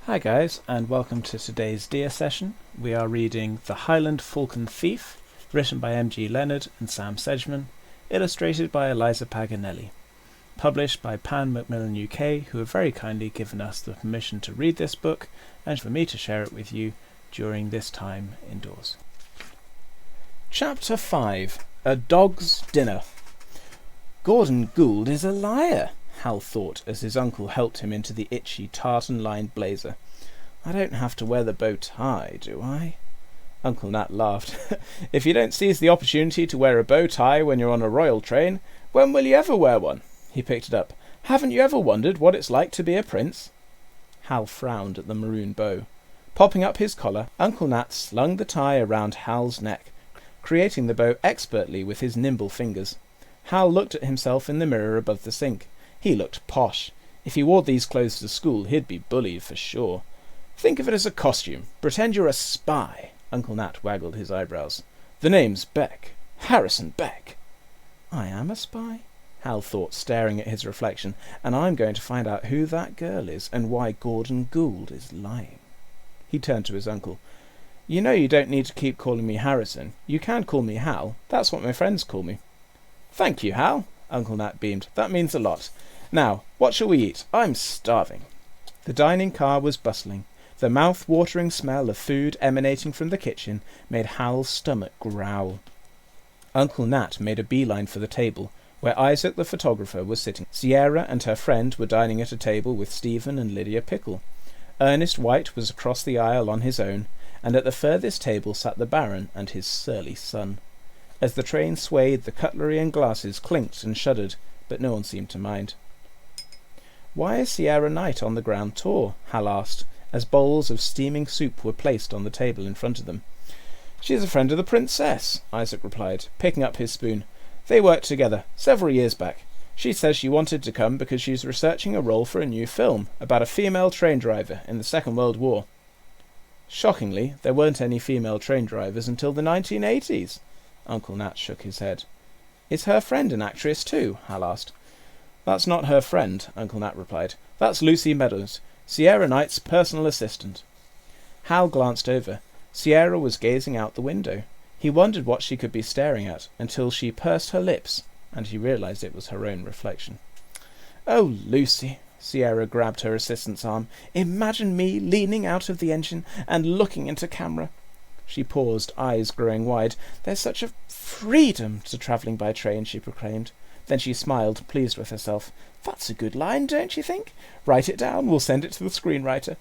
Hi guys, and welcome to today's Dear session. We are reading The Highland Falcon Thief, written by M.G. Leonard and Sam Sedgman, illustrated by Eliza Paganelli. Published by Pan Macmillan UK, who have very kindly given us the permission to read this book and for me to share it with you during this time indoors. Chapter 5. A Dog's Dinner. Gordon Gould is a liar, Hal thought as his uncle helped him into the itchy tartan-lined blazer. I don't have to wear the bow tie, do I? Uncle Nat laughed. If you don't seize the opportunity to wear a bow tie when you're on a royal train, when will you ever wear one? He picked it up. Haven't you ever wondered what it's like to be a prince? Hal frowned at the maroon bow. Popping up his collar, Uncle Nat slung the tie around Hal's neck, creating the bow expertly with his nimble fingers. Hal looked at himself in the mirror above the sink. He looked posh. If he wore these clothes to school, he'd be bullied for sure. Think of it as a costume. Pretend you're a spy. Uncle Nat waggled his eyebrows. The name's Beck. Harrison Beck. I am a spy, Hal thought, staring at his reflection, and I'm going to find out who that girl is and why Gordon Gould is lying. He turned to his uncle. You know you don't need to keep calling me Harrison. You can call me Hal. That's what my friends call me. Thank you, Hal. Uncle Nat beamed. That means a lot. Now, what shall we eat? I'm starving. The dining car was bustling. The mouth-watering smell of food emanating from the kitchen made Hal's stomach growl. Uncle Nat made a beeline for the table, where Isaac the photographer was sitting. Sierra and her friend were dining at a table with Stephen and Lydia Pickle. Ernest White was across the aisle on his own, and at the furthest table sat the Baron and his surly son. As the train swayed, the cutlery and glasses clinked and shuddered, but no one seemed to mind. Why is Sierra Knight on the ground tour? Hal asked, as bowls of steaming soup were placed on the table in front of them. She is a friend of the princess, Isaac replied, picking up his spoon. They worked together, several years back. She says she wanted to come because she's researching a role for a new film about a female train driver in the Second World War. Shockingly, there weren't any female train drivers until the 1980s. Uncle Nat shook his head. Is her friend an actress too? Hal asked. That's not her friend, Uncle Nat replied. That's Lucy Meadows, Sierra Knight's personal assistant. Hal glanced over. Sierra was gazing out the window. He wondered what she could be staring at, until she pursed her lips, and he realized it was her own reflection. Oh, Lucy, Sierra grabbed her assistant's arm. Imagine me leaning out of the engine and looking into camera. She paused, eyes growing wide. There's such a freedom to travelling by train, she proclaimed. Then she smiled, pleased with herself. That's a good line, don't you think? Write it down, we'll send it to the screenwriter.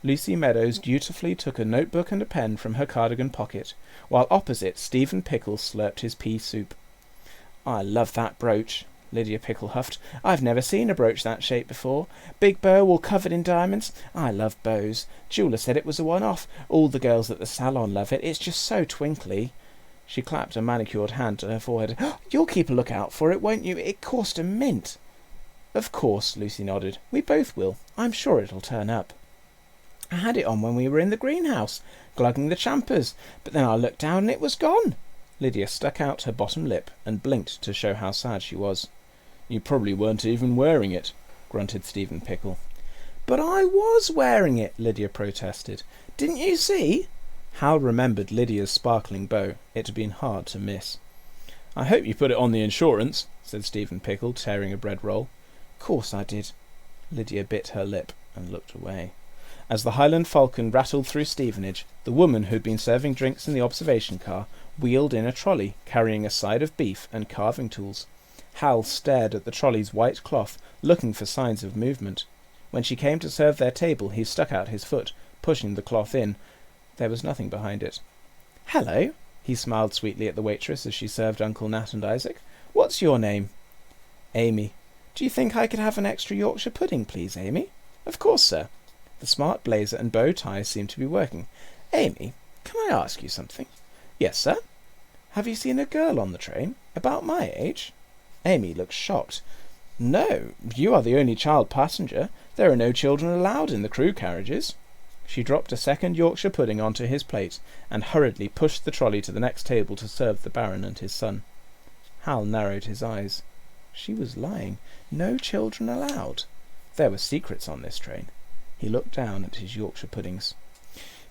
Lucy Meadows dutifully took a notebook and a pen from her cardigan pocket, while opposite Stephen Pickle slurped his pea soup. I love that brooch, Lydia Pickle huffed. I've never seen a brooch that shape before. Big bow all covered in diamonds. I love bows. Jeweller said it was a one-off. All the girls at the salon love it. It's just so twinkly. She clapped a manicured hand to her forehead. You'll keep a look-out for it, won't you? It cost a mint. Of course, Lucy nodded. We both will. I'm sure it'll turn up. I had it on when we were in the greenhouse, glugging the champers, but then I looked down and it was gone. Lydia stuck out her bottom lip and blinked to show how sad she was. You probably weren't even wearing it, grunted Stephen Pickle. But I was wearing it, Lydia protested. Didn't you see? Hal remembered Lydia's sparkling bow. It had been hard to miss. I hope you put it on the insurance, said Stephen Pickle, tearing a bread roll. Course I did. Lydia bit her lip and looked away. As the Highland Falcon rattled through Stevenage, the woman who'd been serving drinks in the observation car wheeled in a trolley, carrying a side of beef and carving tools. Hal stared at the trolley's white cloth, looking for signs of movement. When she came to serve their table, he stuck out his foot, pushing the cloth in. There was nothing behind it. Hello, he smiled sweetly at the waitress as she served Uncle Nat and Isaac. What's your name? Amy. Do you think I could have an extra Yorkshire pudding, please, Amy? Of course, sir. The smart blazer and bow tie seemed to be working. Amy, can I ask you something? Yes, sir. Have you seen a girl on the train? About my age? Amy looked shocked. No, you are the only child passenger. There are no children allowed in the crew carriages. She dropped a second Yorkshire pudding onto his plate and hurriedly pushed the trolley to the next table to serve the Baron and his son. Hal narrowed his eyes. She was lying. No children allowed. There were secrets on this train. He looked down at his Yorkshire puddings.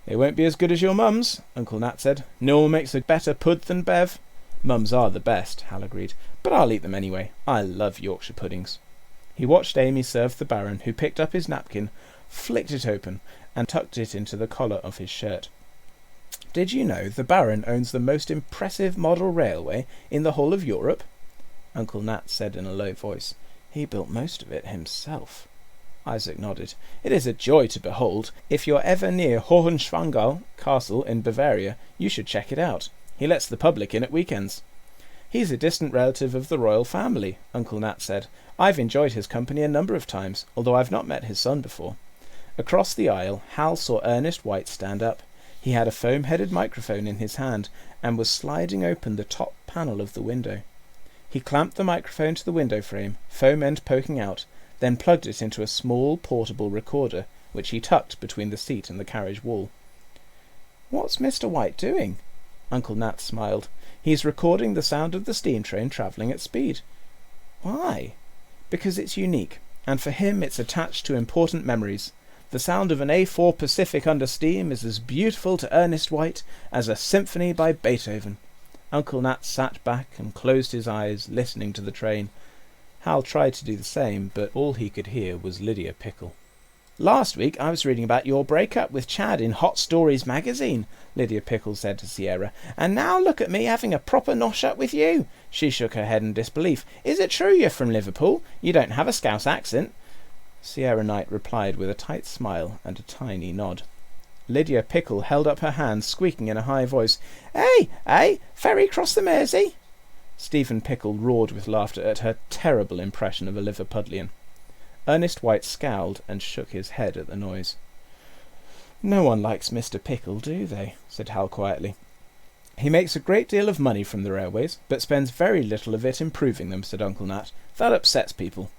"They won't be as good as your mum's," Uncle Nat said. "No one makes a better pud than Bev." "Mum's are the best," Hal agreed, "but I'll eat them anyway. I love Yorkshire puddings." He watched Amy serve the Baron, who picked up his napkin, flicked it open, and tucked it into the collar of his shirt. "Did you know the Baron owns the most impressive model railway in the whole of Europe?" Uncle Nat said in a low voice. "He built most of it himself." Isaac nodded. "It is a joy to behold. If you're ever near Hohenschwangau Castle in Bavaria, you should check it out. He lets the public in at weekends." "He's a distant relative of the royal family," Uncle Nat said. "I've enjoyed his company a number of times, although I've not met his son before." Across the aisle, Hal saw Ernest White stand up. He had a foam-headed microphone in his hand and was sliding open the top panel of the window. He clamped the microphone to the window frame, foam end poking out, then plugged it into a small portable recorder, which he tucked between the seat and the carriage wall. "What's Mr. White doing?" Uncle Nat smiled. "He's recording the sound of the steam train travelling at speed." "Why?" "Because it's unique, and for him it's attached to important memories. The sound of an A4 Pacific under steam is as beautiful to Ernest White as a symphony by Beethoven." Uncle Nat sat back and closed his eyes, listening to the train. Hal tried to do the same, but all he could hear was Lydia Pickle. "Last week I was reading about your break-up with Chad in Hot Stories magazine," Lydia Pickle said to Sierra, "and now look at me having a proper nosh-up with you." She shook her head in disbelief. "Is it true you're from Liverpool? You don't have a Scouse accent." Sierra Knight replied with a tight smile and a tiny nod. Lydia Pickle held up her hand, squeaking in a high voice, "Hey, ferry cross the Mersey?" Stephen Pickle roared with laughter at her terrible impression of a Liverpudlian. Ernest White scowled and shook his head at the noise. "No one likes Mr. Pickle, do they?" said Hal quietly. "He makes a great deal of money from the railways, but spends very little of it improving them," said Uncle Nat. "That upsets people."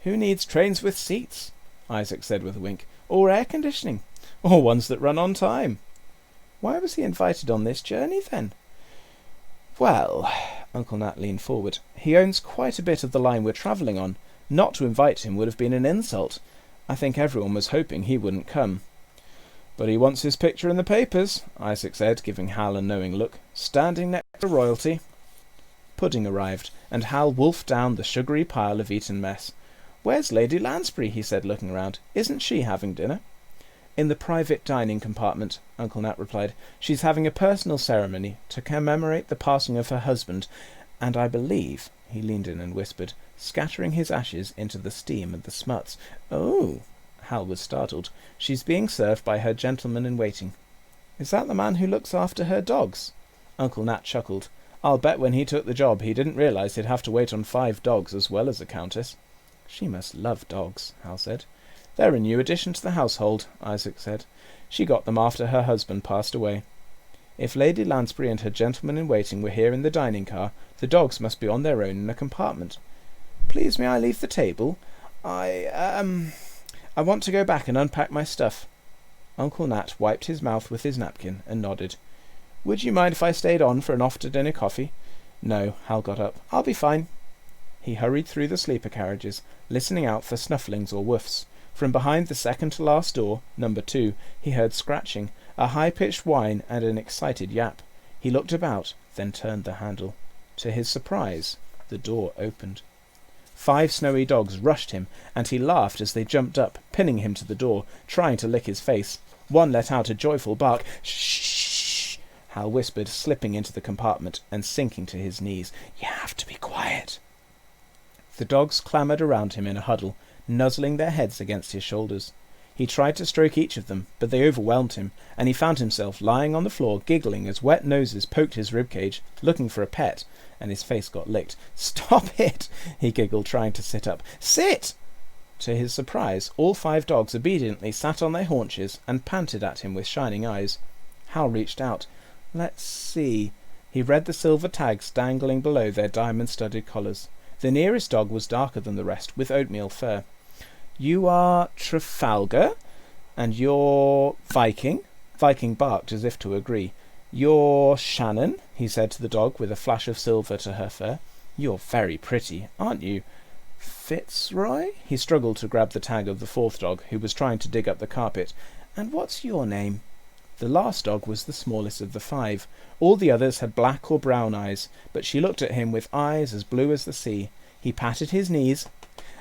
"Who needs trains with seats?" Isaac said with a wink. "Or air conditioning? Or ones that run on time?" "Why was he invited on this journey, then?" "Well," Uncle Nat leaned forward, "he owns quite a bit of the line we're travelling on. Not to invite him would have been an insult. I think everyone was hoping he wouldn't come." "But he wants his picture in the papers," Isaac said, giving Hal a knowing look. "Standing next to royalty." Pudding arrived, and Hal wolfed down the sugary pile of eaten mess. "Where's Lady Lansbury?" he said, looking round. "Isn't she having dinner?" "In the private dining compartment," Uncle Nat replied. "She's having a personal ceremony to commemorate the passing of her husband, and I believe," he leaned in and whispered, scattering his ashes into the steam and the smuts. "Oh!" Hal was startled. "She's being served by her gentleman-in-waiting." "Is that the man who looks after her dogs?" Uncle Nat chuckled. "I'll bet when he took the job he didn't realise he'd have to wait on 5 dogs as well as a countess." "She must love dogs," Hal said. "They're a new addition to the household," Isaac said. "She got them after her husband passed away. If Lady Lansbury and her gentleman-in-waiting were here in the dining car, the dogs must be on their own in a compartment. Please, may I leave the table? I want to go back and unpack my stuff." Uncle Nat wiped his mouth with his napkin and nodded. "Would you mind if I stayed on for an after-dinner coffee?" "No," Hal got up. "I'll be fine." He hurried through the sleeper carriages, listening out for snufflings or woofs. From behind the second-to-last door, number 2, he heard scratching, a high-pitched whine and an excited yap. He looked about, then turned the handle. To his surprise, the door opened. 5 snowy dogs rushed him, and he laughed as they jumped up, pinning him to the door, trying to lick his face. One let out a joyful bark. "Shh!" Hal whispered, slipping into the compartment and sinking to his knees. "You have to be quiet." The dogs clamoured around him in a huddle, nuzzling their heads against his shoulders. He tried to stroke each of them, but they overwhelmed him, and he found himself lying on the floor giggling as wet noses poked his ribcage, looking for a pet, and his face got licked. "Stop it!" he giggled, trying to sit up. "Sit!" To his surprise, all 5 dogs obediently sat on their haunches and panted at him with shining eyes. Hal reached out. "Let's see." He read the silver tags dangling below their diamond-studded collars. The nearest dog was darker than the rest, with oatmeal fur. "You are Trafalgar, and you're Viking." Viking barked as if to agree. "You're Shannon," he said to the dog with a flash of silver to her fur. "You're very pretty, aren't you?" Fitzroy? He struggled to grab the tag of the fourth dog, who was trying to dig up the carpet. And what's your name? The last dog was the smallest of the 5. All the others had black or brown eyes, but she looked at him with eyes as blue as the sea. He patted his knees,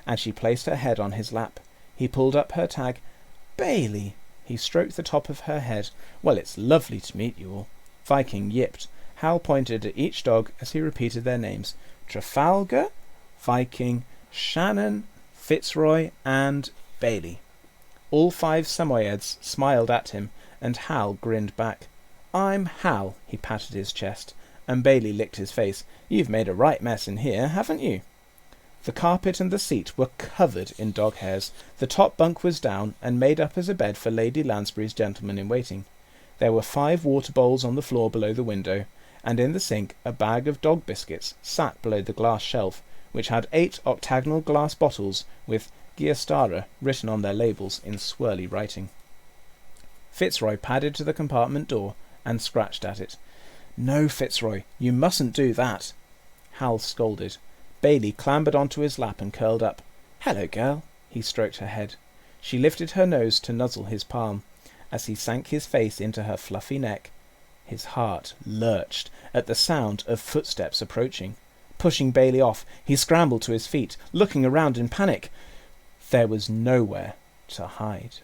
and she placed her head on his lap. He pulled up her tag. Bailey. He stroked the top of her head. Well, it's lovely to meet you all. Viking yipped. Hal pointed at each dog as he repeated their names. Trafalgar, Viking, Shannon, Fitzroy, and Bailey. All 5 Samoyeds smiled at him, and Hal grinned back. I'm Hal, he patted his chest, and Bailey licked his face. You've made a right mess in here, haven't you? The carpet and the seat were covered in dog hairs. The top bunk was down, and made up as a bed for Lady Lansbury's gentleman-in-waiting. There were 5 water bowls on the floor below the window, and in the sink a bag of dog biscuits sat below the glass shelf, which had 8 octagonal glass bottles with Giostara written on their labels in swirly writing. Fitzroy padded to the compartment door and scratched at it. No, Fitzroy, you mustn't do that. Hal scolded. Bailey clambered onto his lap and curled up. Hello, girl. He stroked her head. She lifted her nose to nuzzle his palm. As he sank his face into her fluffy neck, his heart lurched at the sound of footsteps approaching. Pushing Bailey off, he scrambled to his feet, looking around in panic. There was nowhere to hide.